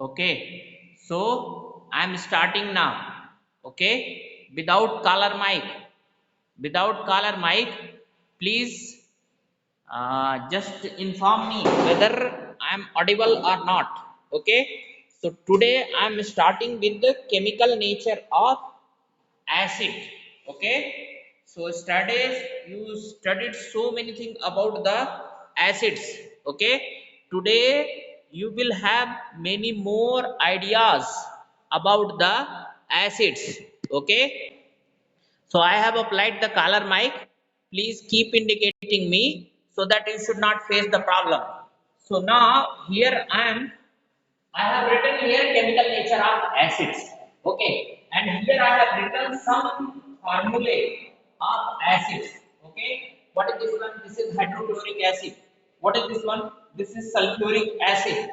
Okay, so I'm starting now. Okay, without caller mic, please just inform me whether I'm audible or not. Okay, so today I'm starting with the chemical nature of acid. Okay, so studies, you studied so many things about the acids. Okay, today you will have many more ideas about the acids. Okay, so I have applied the color mic. Please keep indicating me so that you should not face the problem. So now here I have written here chemical nature of acids. Okay, and here I have written some formulae of acids. Okay, what is this one? This is hydrochloric acid. What is this one? This is sulfuric acid.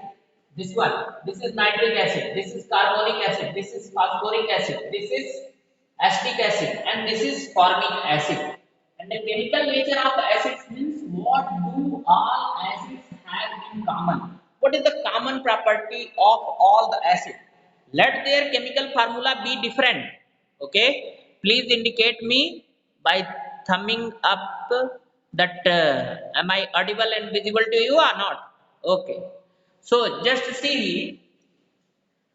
This one, this is nitric acid. This is carbonic acid. This is phosphoric acid. This is acetic acid, and this is formic acid. And the chemical nature of acids means what do all acids have in common? What is the common property of all the acids? Let their chemical formula be different. Okay, please indicate me by thumbing up that am I audible and visible to you or not? Okay, so just see,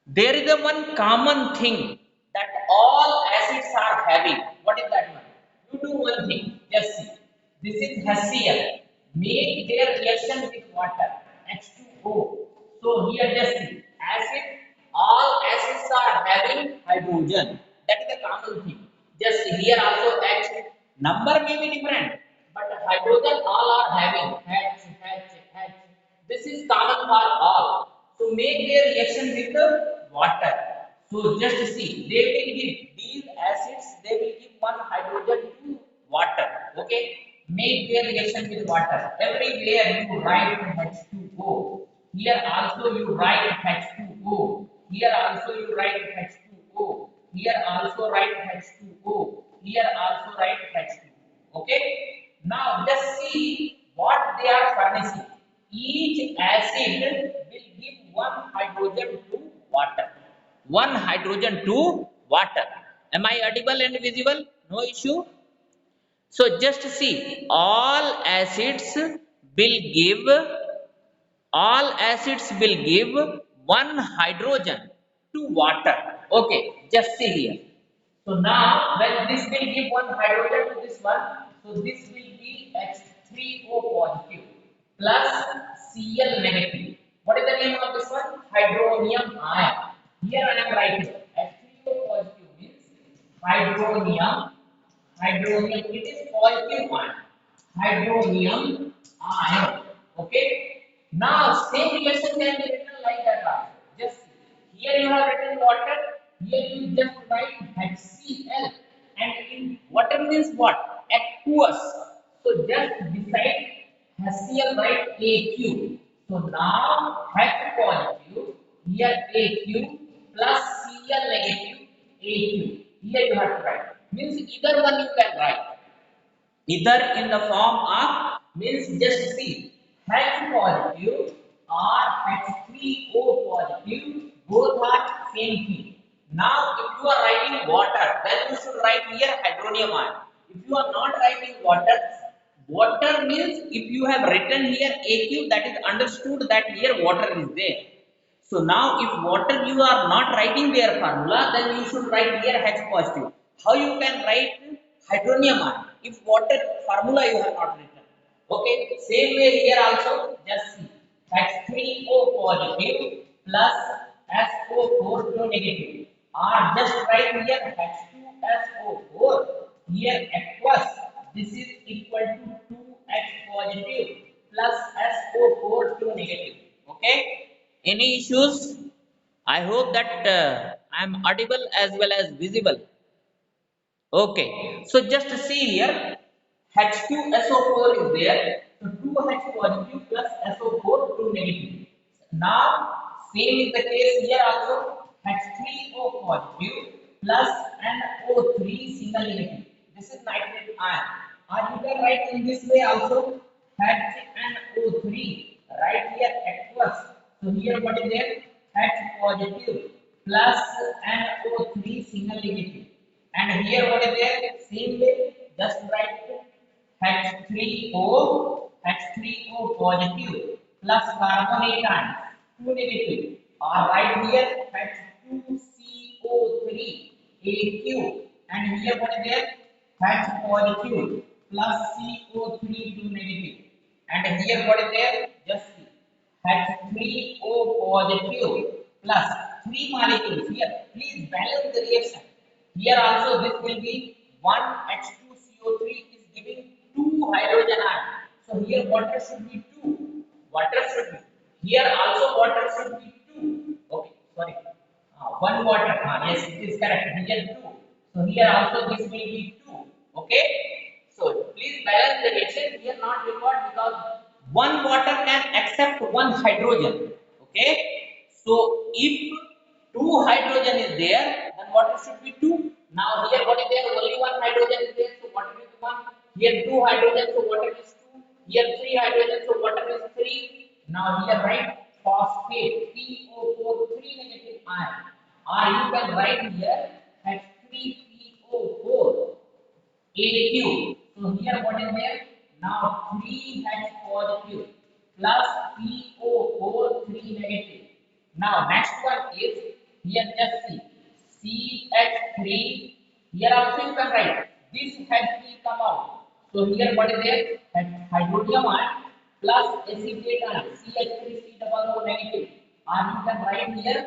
there is a one common thing that all acids are having. What is that one? You do one thing, just see. This is HCl. Make their reaction with water, H2O. So here just see, acid, all acids are having hydrogen. That is the common thing. Just see, here also H, number may be different, but hydrogen all are having H, H, H. This is common for all. So make their reaction with the water. So just see, they will give these acids, they will give one hydrogen to water. Okay, make their reaction with water. Everywhere you write H2O. Here also you write H2O. Here also you write H2O. Here also write H2O. Here also write H2O. Okay. Now just see what they are furnishing. Each acid will give one hydrogen to water. One hydrogen to water. Am I audible and visible? No issue. So just see, all acids will give one hydrogen to water. Okay, just see here. So now when this will give one hydrogen to this one, so this will be H3O positive plus Cl negative. What is the name of this one? Hydronium ion. Here I am writing H3O positive means hydronium. Hydronium, it is positive ion. Hydronium ion. Okay. Now same reaction can be written like that also. Just here you have written water. Here you just write HCl. And in water means what? Aqueous. So just beside HCl write AQ. So now H positive, here AQ plus Cl negative AQ. Here you have to write. Means either one you can write. Either in the form of, means just see, H positive or H3O positive, both are same thing. Now if you are writing water, then you should write here hydronium ion. If you are not writing water, water means if you have written here AQ, that is understood that here water is there. So now if water you are not writing their formula, then you should write here H positive. How you can write hydronium ion if water formula you have not written? Okay, same way here also, just see H3O positive plus SO4 negative, or just write here H2SO4, here aqueous, this is equal to 2H positive plus SO4 negative. Okay, any issues? I hope that I am audible as well as visible. Okay, so just see here, H2SO4 is there, so 2H positive plus SO4 2 negative. Now, same is the case here also, H3O positive plus NO3 single negative. This is nitric ion. Or you can write in this way also, HNO3, right here aqueous. So here what is there? H positive plus NO3 single negative. And here what is there? Same way, just write H3O, H3O positive plus carbonate ion, 2 negative. Or right here H2CO3 AQ. And here what is there? H positive plus CO3 2 negative. And here what is there? Just see. H3O positive plus 3 molecules here. Please balance the reaction. Here also this will be 1 H2CO3 is giving 2 hydrogen ion. So here water should be 2. Water should be. Here also water should be 2. Okay, sorry. One water. Yes, it is correct. Here 2. So here also this will be 2. Okay. So please balance the reaction. Here not required because one water can accept one hydrogen. Okay. So if two hydrogen is there, then water should be 2. Now here what is there? Only one hydrogen is there. So water is 1. Here 2 hydrogen. So water is 2. Here 3 hydrogen. So water is 3. Now here write phosphate PO4 3 negative ion. Or you can write here H3PO4 AQ. So here what is there? Now 3H positive plus PO4 3 negative. Now next one is here just see CH3. Here also you can write this H3 come out. So here what is there? Hydronium ion plus acetate ion CH3 C double O negative. And you can write here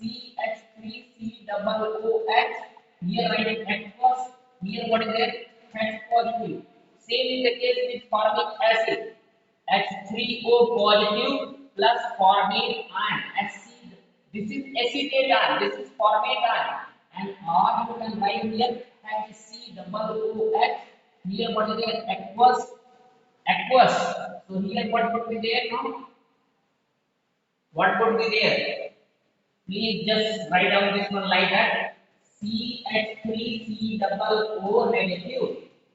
CH3 C double OH. Here write aqueous. Here what is there? H positive. Same in the case with formic acid. H3O positive plus formate ion. Acid. This is acetate ion. This is formate ion. And or you can write here HC double OH. Here what is there? Aqueous. Aqueous. So here what would be there now? What would be there? Please just write down this one like that. CH3C double O negative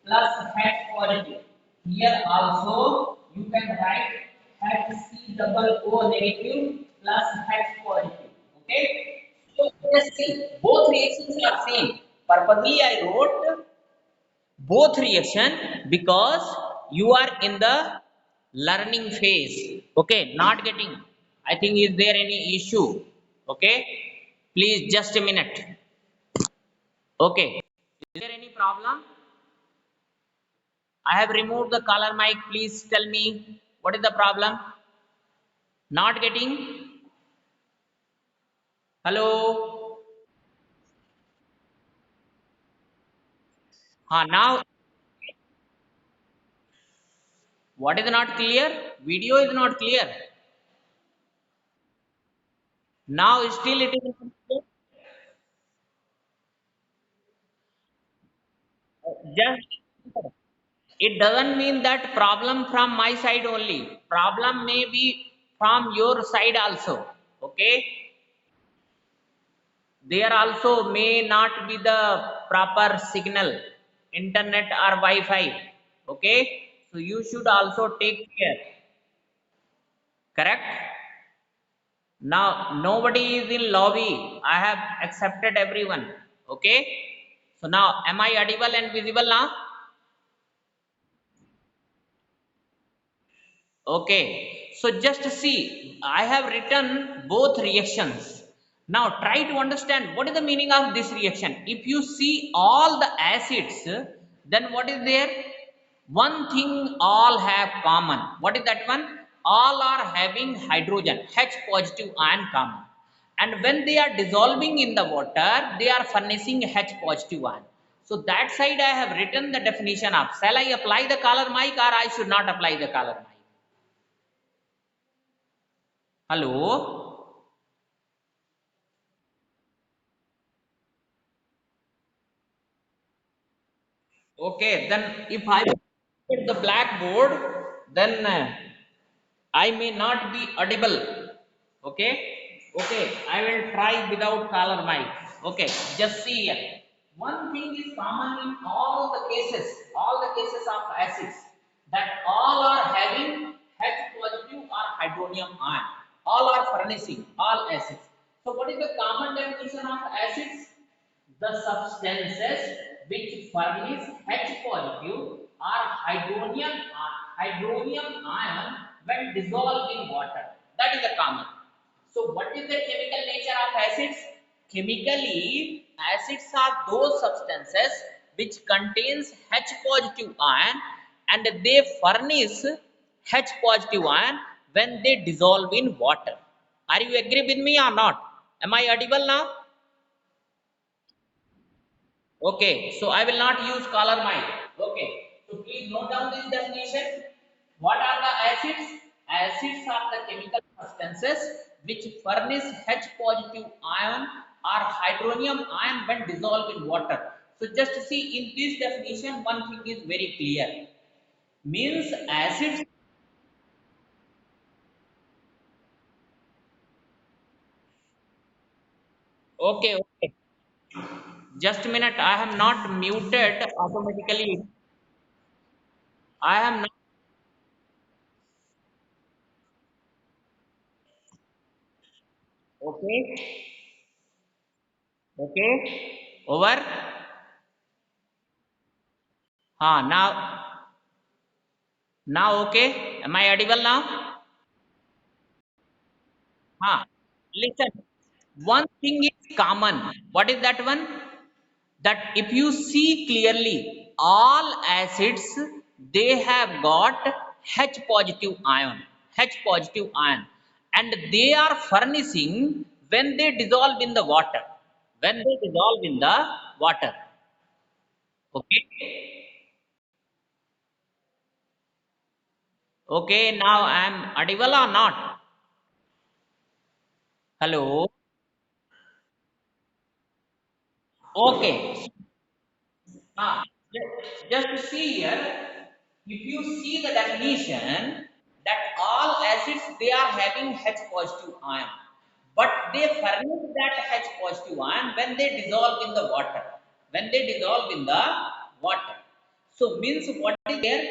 plus H positive. Here also you can write HC double O negative plus H positive. Okay. So let's see. Both reactions are same. Purposely I wrote both reaction because you are in the learning phase. Okay, not getting. I think is there any issue? Okay, please just a minute. Okay, is there any problem? I have removed the color mic. Please tell me what is the problem. Not getting. Hello. Now what is not clear? Video is not clear. Now still it is just. It doesn't mean that problem from my side only. Problem may be from your side also. Okay. There also may not be the proper signal, internet or Wi-Fi. Okay. So you should also take care. Correct. Now nobody is in lobby. I have accepted everyone. Okay. So now am I audible and visible now? Okay, so just see, I have written both reactions. Now try to understand what is the meaning of this reaction. If you see all the acids, then what is there? One thing all have common. What is that one? All are having hydrogen, H positive ion common. And when they are dissolving in the water, they are furnishing H positive ion. So that side I have written the definition of. Shall I apply the color mic or I should not apply the color mic? Hello. Okay, then if I put the blackboard, then I may not be audible. Okay. Okay, I will try without color mic. Okay, just see here. One thing is common in all the cases of acids, that all are having H positive or hydronium ion. All are furnishing, all acids. So what is the common definition of acids? The substances which furnish H positive or hydronium ion when dissolved in water. That is the common. So what is the chemical nature of acids? Chemically, acids are those substances which contains H positive ion and they furnish H positive ion when they dissolve in water. Are you agree with me or not? Am I audible now? Okay, so I will not use color mic. Okay, so please note down this definition. What are the acids? Acids are the chemical substances which furnish H positive ion or hydronium ion when dissolved in water. So just see in this definition, one thing is very clear. Means acids. Okay, okay. Just a minute. I have not muted automatically. I am not. Okay, okay. Over. Now okay. Am I audible now? Listen. One thing is common. What is that one? That if you see clearly, all acids they have got H positive ion, H positive ion, and they are furnishing when they dissolve in the water. When they dissolve in the water. Okay. Okay. Now I am audible or not? Hello. Okay. Ah, just to see here, if you see the definition that all acids they are having H positive ion, but they furnish that H positive ion when they dissolve in the water. When they dissolve in the water. So means what is there?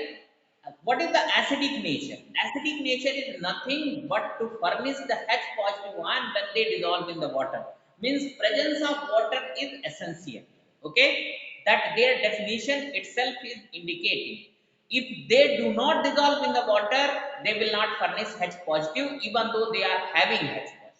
What is the acidic nature? Acidic nature is nothing but to furnish the H positive ion when they dissolve in the water. Means presence of water is essential. Okay, that their definition itself is indicating. If they do not dissolve in the water, they will not furnish H positive, even though they are having H positive.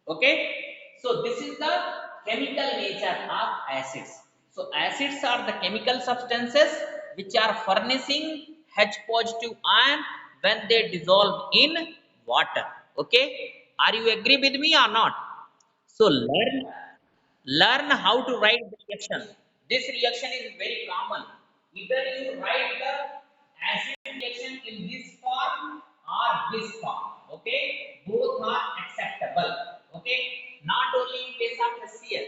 Okay, so this is the chemical nature of acids. So acids are the chemical substances which are furnishing H positive ion when they dissolve in water. Okay, are you agree with me or not? So learn how to write the reaction. This reaction is very common. Either you write the acid reaction in this form or this form. Okay, both are acceptable. Okay, not only in case of HCl.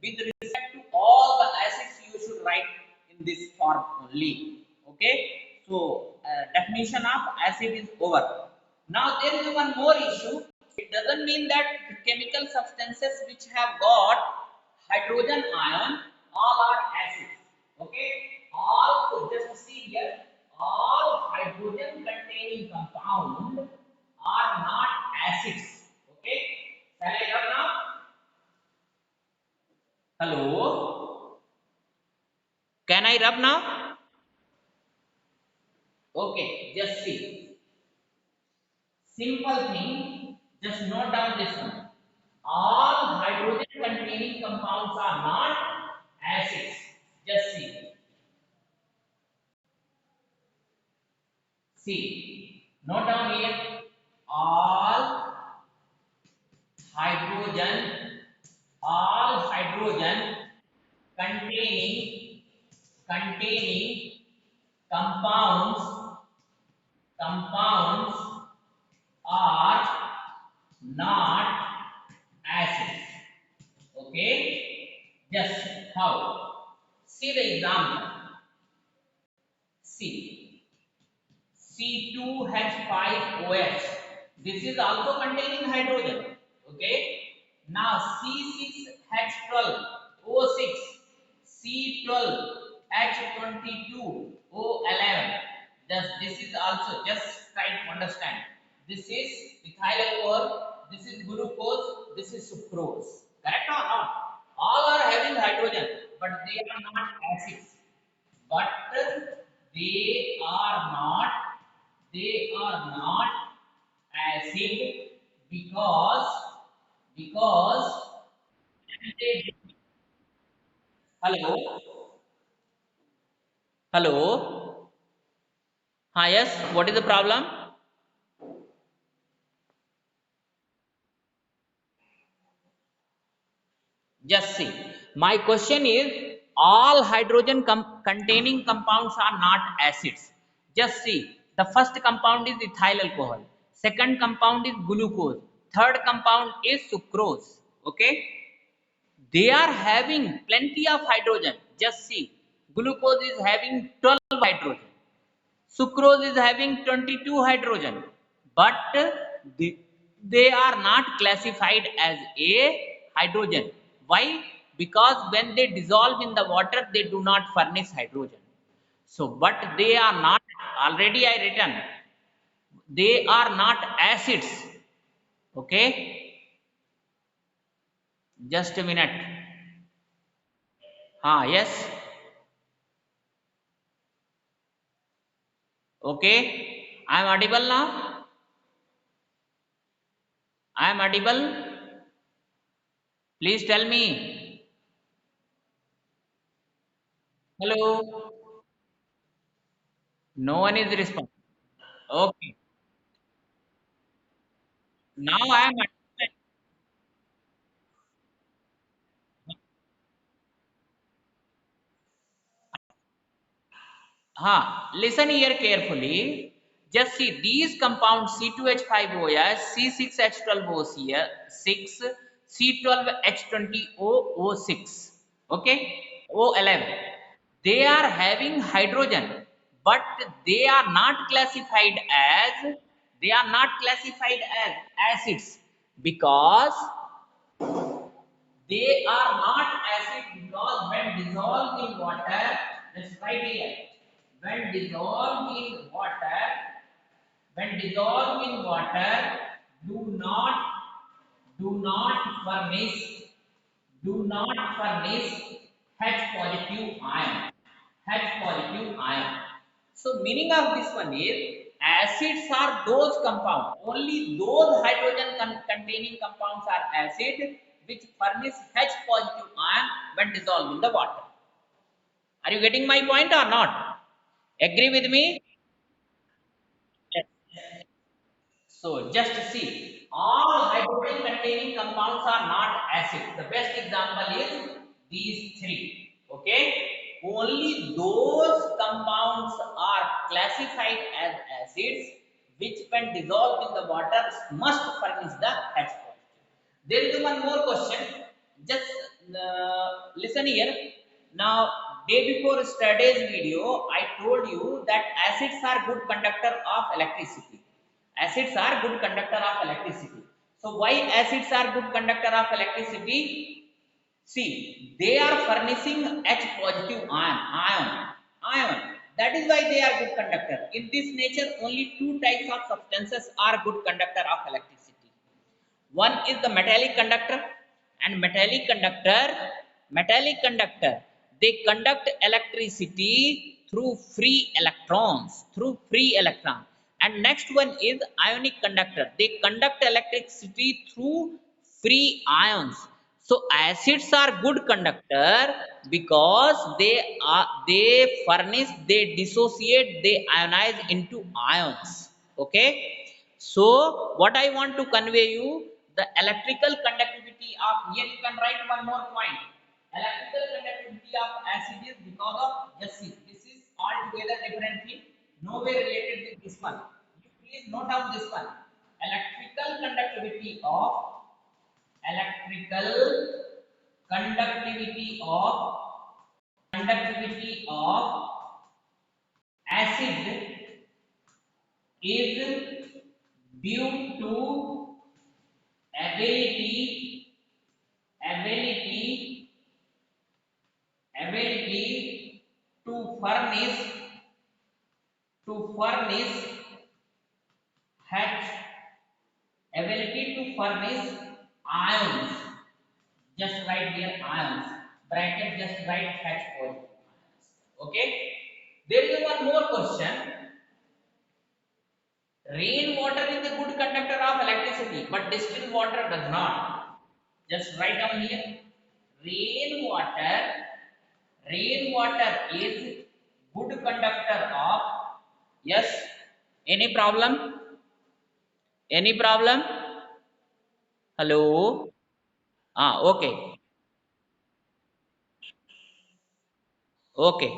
With respect to all the acids, you should write in this form only. Okay, so definition of acid is over. Now there is one more issue. It doesn't mean that the chemical substances which have got hydrogen ion all are acids. Okay, all, so just see here, all hydrogen containing compound are not acids. Okay, shall I rub now? Hello, can I rub now? Okay, just see. Simple thing, just note down this one. All hydrogen containing compounds are not acids. Just see. See. Note down here. All hydrogen, all hydrogen containing compounds compounds are not acids. Okay, just how? See the example. See, C2H5OH. This is also containing hydrogen. Okay. Now C6H12O6, C12H22O11. This is also, just try to understand. This is methyl alcohol. this is glucose, this is sucrose. Correct or not? All are having hydrogen, but they are not acids. But they are not, they are not acid because they, hello, hello. Hi, yes. What is the problem? Just see. My question is all hydrogen containing compounds are not acids. Just see. The first compound is ethyl alcohol. Second compound is glucose. Third compound is sucrose. Okay. They are having plenty of hydrogen. Just see. Glucose is having 12 hydrogen. Sucrose is having 22 hydrogen. But they, they are not classified as a hydrogen. Why? Because when they dissolve in the water, they do not furnish hydrogen. So, but they are not, already I written, they are not acids. Okay, just a minute. Yes. Okay, I am audible now. I am audible. Please tell me. Hello. No one is responding. Okay. Now I am understanding. Listen here carefully. Just see these compounds C2H5OS, C6H12O6, C12H20O6, okay, O11. They are having hydrogen, but they are not classified as acids because they are not acid because when dissolved in water, that's right here. When dissolved in water, when dissolved in water, do not do not furnish do not furnish H positive ion. H positive ion. So meaning of this one is acids are those compounds. Only those hydrogen containing compounds are acid which furnish H positive ion when dissolved in the water. Are you getting my point or not? Agree with me? Yes. So just see, all hydrogen containing compounds are not acid. The best example is these three. Okay, only those compounds are classified as acids which when dissolved in the water must furnish the H positive. There is one more question. Just listen here. Now, day before yesterday's video, I told you that acids are good conductor of electricity. Acids are good conductor of electricity. So, why acids are good conductor of electricity? See, they are furnishing H positive ion. That is why they are good conductor. In this nature, only two types of substances are good conductor of electricity. One is the metallic conductor, they conduct electricity through free electrons. And next one is ionic conductor, they conduct electricity through free ions. So acids are good conductor because they dissociate, they ionize into ions. Okay, so what I want to convey you, the electrical conductivity of, here you can write one more point. Electrical conductivity of acid is because of, just see, this is altogether different thing, nowhere related with this one. You please note down this one. Electrical conductivity of conductivity of acid is due to ability ability ability to furnish H ability to furnish ions. Just write here ions. Bracket, just write H positive. Okay. There is one more question. Rainwater is a good conductor of electricity, but distilled water does not. Just write down here. Rainwater, rainwater is good conductor of. Yes. Any problem? Any problem? Hello. Okay. Okay.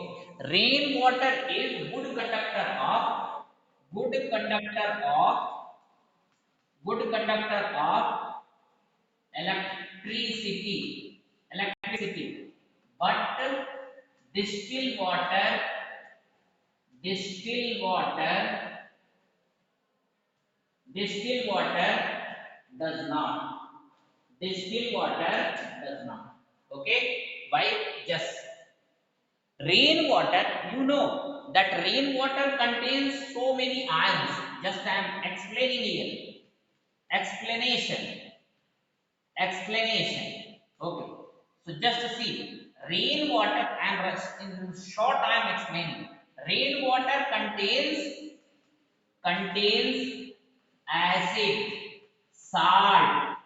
Rainwater is good conductor of good conductor of electricity, but distilled water distilled water distilled water does not. Distilled water does not. Okay. Why? Just rainwater, you know that rainwater contains so many ions. Just I am explaining here. Explanation. Explanation. Okay. So just see, rainwater, and in short I am explaining. Rainwater contains acid, salt.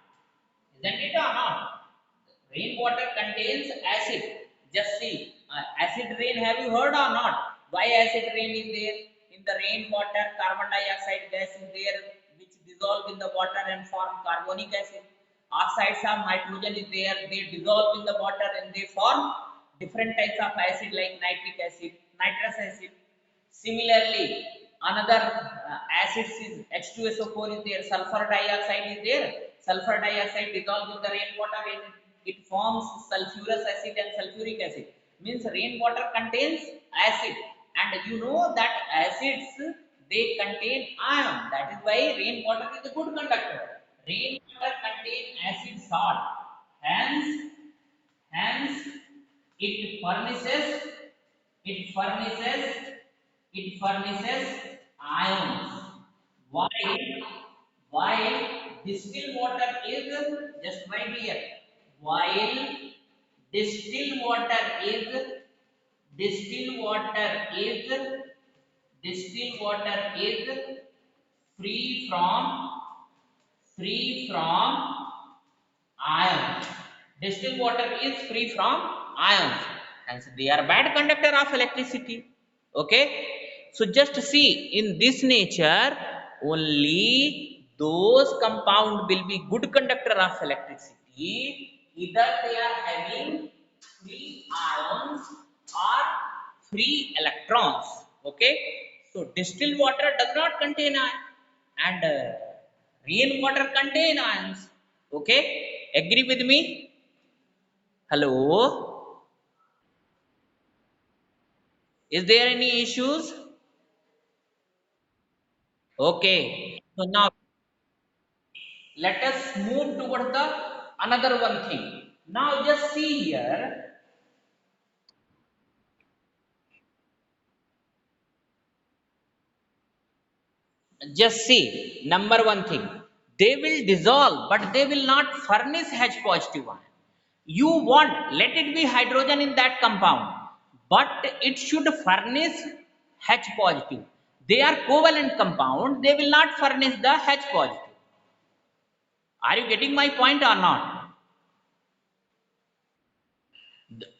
Isn't it or not? Rainwater contains acid. Just see, acid rain. Have you heard or not? Why acid rain is there? In the rainwater, carbon dioxide gas is there, which dissolve in the water and form carbonic acid. Oxides of nitrogen is there. They dissolve in the water and they form different types of acid like nitric acid, nitrous acid. Similarly, another acids is H2SO4 is there, sulfur dioxide is there. Sulfur dioxide dissolves in the rainwater and it forms sulfurous acid and sulfuric acid. Means rainwater contains acid, and you know that acids they contain ion. That is why rainwater is a good conductor. Rainwater contains acid salt. Hence, hence it furnishes it furnishes it furnishes ions. While while distilled water is just right here. While distilled water is distilled water is distilled water is free from ions. Distilled water is free from ions. Hence, they are bad conductor of electricity. Okay. So just see, in this nature, only those compound will be good conductor of electricity. Either they are having free ions or free electrons. Okay. So distilled water does not contain ion, and rainwater contain ions. Okay. Agree with me? Hello. Is there any issues? Okay. So now let us move toward the another one thing. Now just see here. Just see, number one thing, they will dissolve, but they will not furnish H positive ion. You want, let it be hydrogen in that compound, but it should furnish H positive. They are covalent compound, they will not furnish the H positive. Are you getting my point or not?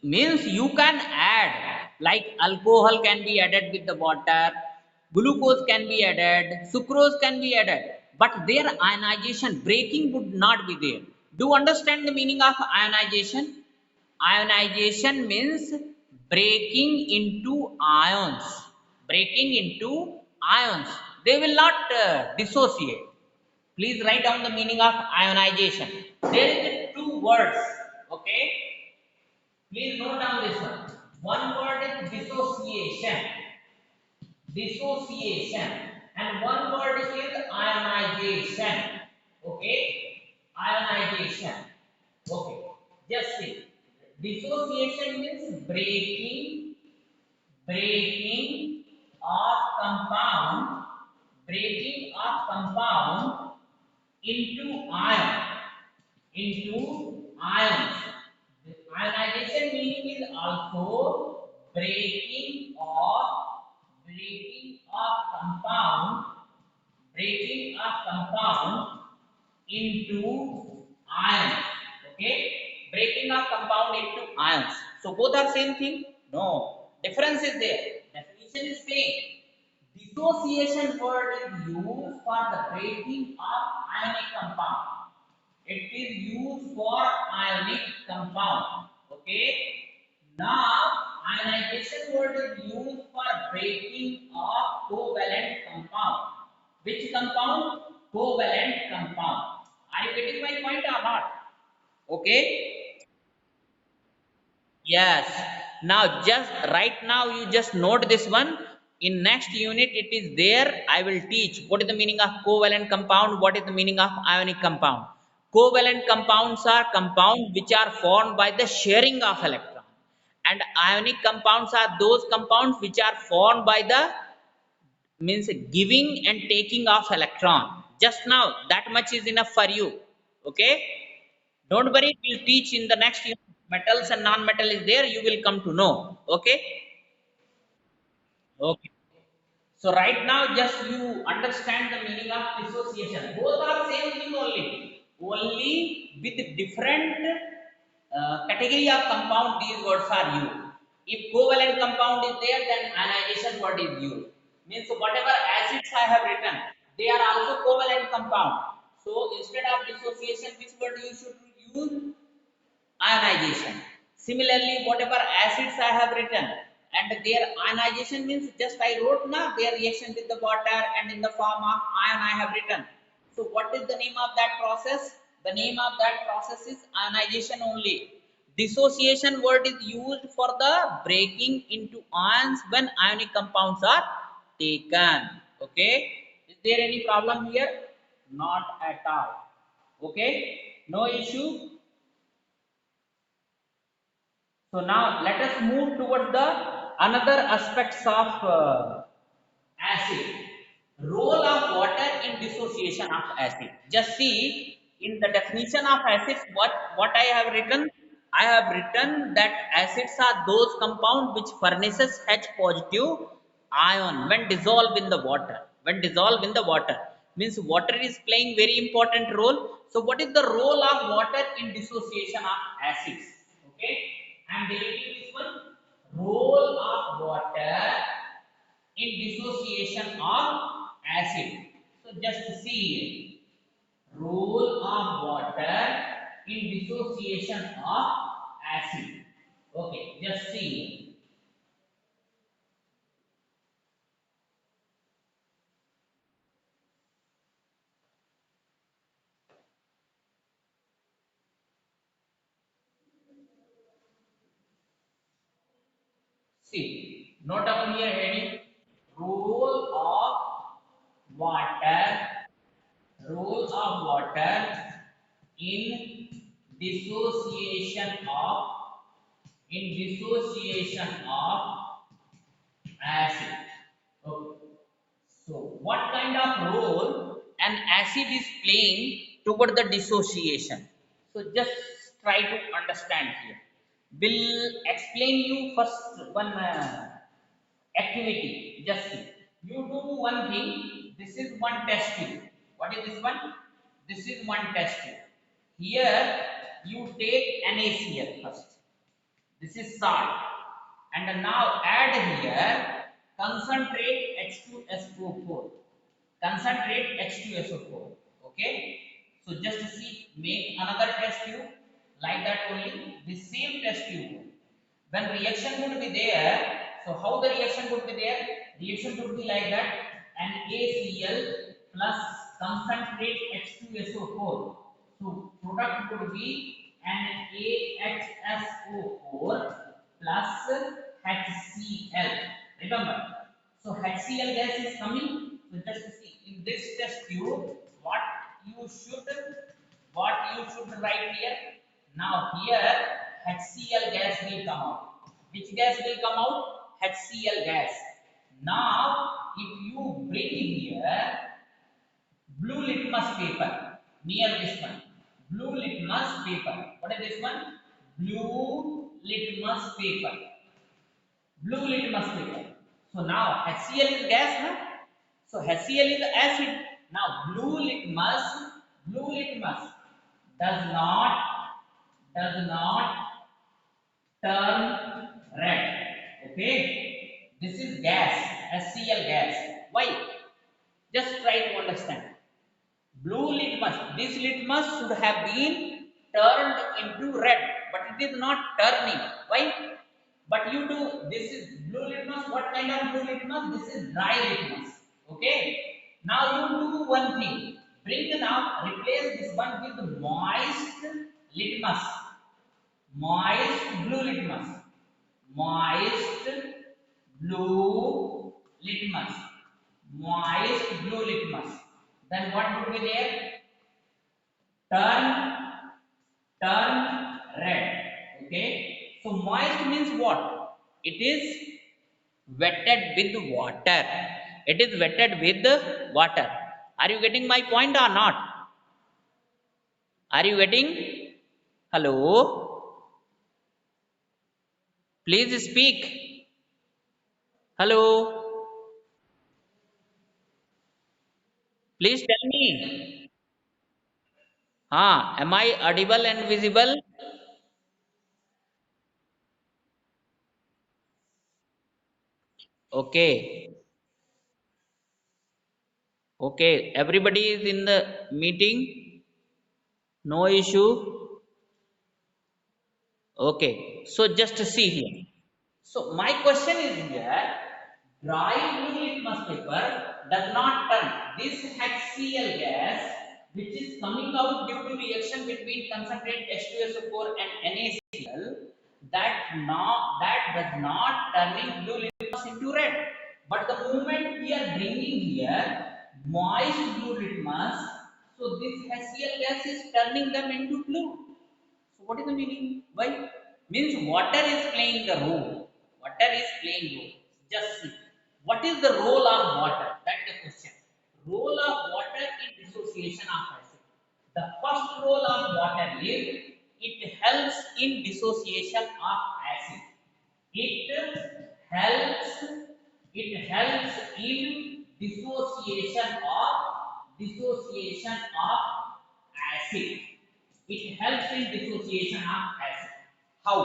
Means you can add, like alcohol can be added with the water, glucose can be added, sucrose can be added, but their ionization breaking would not be there. Do you understand the meaning of ionization? Ionization means breaking into ions. Breaking into ions, they will not dissociate. Please write down the meaning of ionization. There is two words. Okay. Please note down this one. One word is dissociation. Dissociation. And one word is ionization. Okay. Ionization. Okay. Just see. Dissociation means breaking of compound, breaking of compound into ion, into ions. The ionization meaning is also breaking of compound, breaking of compound into ions. Okay, breaking of compound into ions. So both are same thing? No, difference is there. Definition is same. Dissociation word is used for the breaking of ionic compound. It is used for ionic compound. Okay. Now ionization word is used for breaking of covalent compound. Which compound? Covalent compound. Are you getting my point or not? Okay. Yes. Now just right now you just note this one. In next unit it is there. I will teach what is the meaning of covalent compound, what is the meaning of ionic compound. Covalent compounds are compounds which are formed by the sharing of electron. And ionic compounds are those compounds which are formed by the means giving and taking of electron. Just now that much is enough for you. Okay. Don't worry, we'll teach in the next unit. Metals and non-metal is there, you will come to know. Okay? Okay. So right now just you understand the meaning of dissociation. Both are same thing only. Only with different category of compound these words are used. If covalent compound is there, then ionization word is used. Means whatever acids I have written, they are also covalent compound. So instead of dissociation, which word you should use? Ionization. Similarly, whatever acids I have written and their ionization means just I wrote now their reaction with the water and in the form of ion I have written. So what is the name of that process? The name of that process is ionization only. Dissociation word is used for the breaking into ions when ionic compounds are taken. Okay. Is there any problem here? Not at all. Okay. No issue. So now let us move towards the another aspects of acid. Role of water in dissociation of acid. Just see in the definition of acids what I have written. I have written that acids are those compound which furnishes H positive ion when dissolved in the water. When dissolved in the water means water is playing very important role. So what is the role of water in dissociation of acids? Okay, I am deleting this one. Role of water in dissociation of acid. So just see role of water in dissociation of acid. Okay, just see. See, note down here heading role of water, role of water in dissociation of acid. Okay. So, what kind of role an acid is playing toward the dissociation? So, just try to understand here. Will explain you first one activity. Just see. You do one thing. This is one test tube. What is this one? This is one test tube. Here you take NaCl first. This is salt. And now add here concentrate H2SO4. Concentrate H2SO4. Okay. So just see, make another test tube like that only. The same test tube. When reaction would be there, so how the reaction would be there? Reaction would be like that. NaCl plus concentrate H2SO4. So product would be NaHSO4 plus HCl. Remember, so HCl gas is coming. So just see in this test tube, you should what you should write here. Now here HCl gas will come out. Which gas will come out? HCl gas. Now if you bring here blue litmus paper. near this one. Blue litmus paper. What is this one? Blue litmus paper. Blue litmus paper. So now HCl is gas, na? So HCl is acid. Now blue litmus does not turn red. Okay, this is gas, HCl gas. Why? Just try to understand. Blue litmus, this litmus should have been turned into red, but it is not turning. Why? But you do, this is blue litmus. What kind of blue litmus? This is dry litmus. Okay. Now you do one thing. Bring it up, replace this one with moist litmus. Moist blue litmus. Moist blue litmus. Moist blue litmus. Then what would be there? Turn red. Okay, so moist means what? It is wetted with water. It is wetted with water. Are you getting my point or not? Are you getting? Hello, please speak. Hello, please tell me. Am I audible and visible? Okay, okay, everybody is in the meeting. No issue. Okay, so just see here. So my question is here, dry blue litmus paper does not turn this HCl gas, which is coming out due to reaction between concentrate H2SO4 and NaCl, that does not turning blue litmus into red. But the moment we are bringing here moist blue litmus, so this HCl gas is turning them into blue. So what is the meaning? Why? Means water is playing the role. Water is playing role. Just see. What is the role of water? That's the question. Role of water in dissociation of acid. The first role of water is it helps in dissociation of acid. It helps in dissociation of acid. It helps in dissociation of acid. How?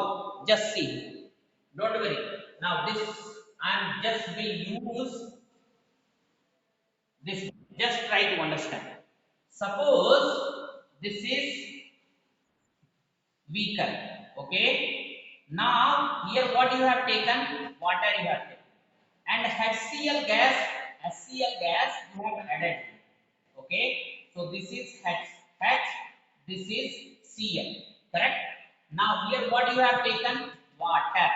Just see. Don't worry. Now this I am just will use this. Just try to understand. Suppose this is weaker. Okay. Now here what you have taken? Water you have taken. And HCl gas you have added. Okay, so this is H, this is Cl, correct? Now here what you have taken? Water,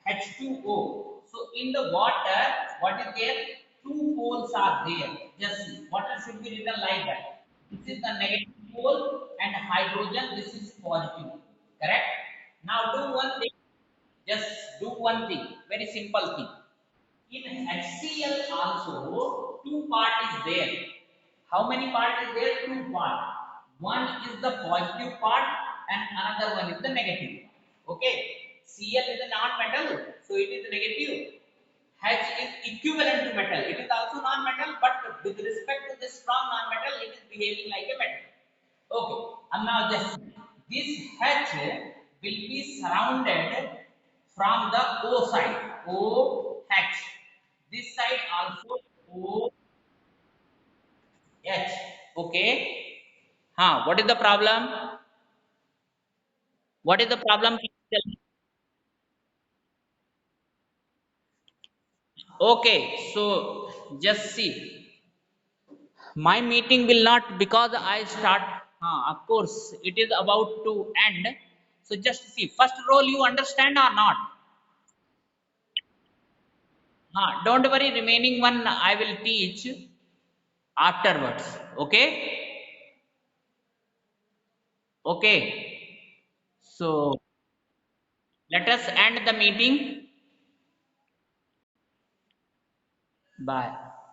H2O. So in the water, what is there? Two poles are there. Just see, water should be written like that. This is the negative pole and hydrogen, this is positive, correct? Now do one thing, just do one thing, very simple thing. In HCl also, two part is there. How many part is there? Two part. One is the positive part and another one is the negative. Okay. Cl is a non-metal, so it is negative. H is equivalent to metal. It is also non-metal, but with respect to this strong non-metal, it is behaving like a metal. Okay. And now this H will be surrounded from the O side. OH. This side also OH. Okay. What is the problem? What is the problem? Please tell me. Okay, so just see. My meeting will not because I start. Of course, it is about to end. So just see. First role you understand or not? Don't worry. Remaining one I will teach afterwards. Okay. Okay. So let us end the meeting. Bye.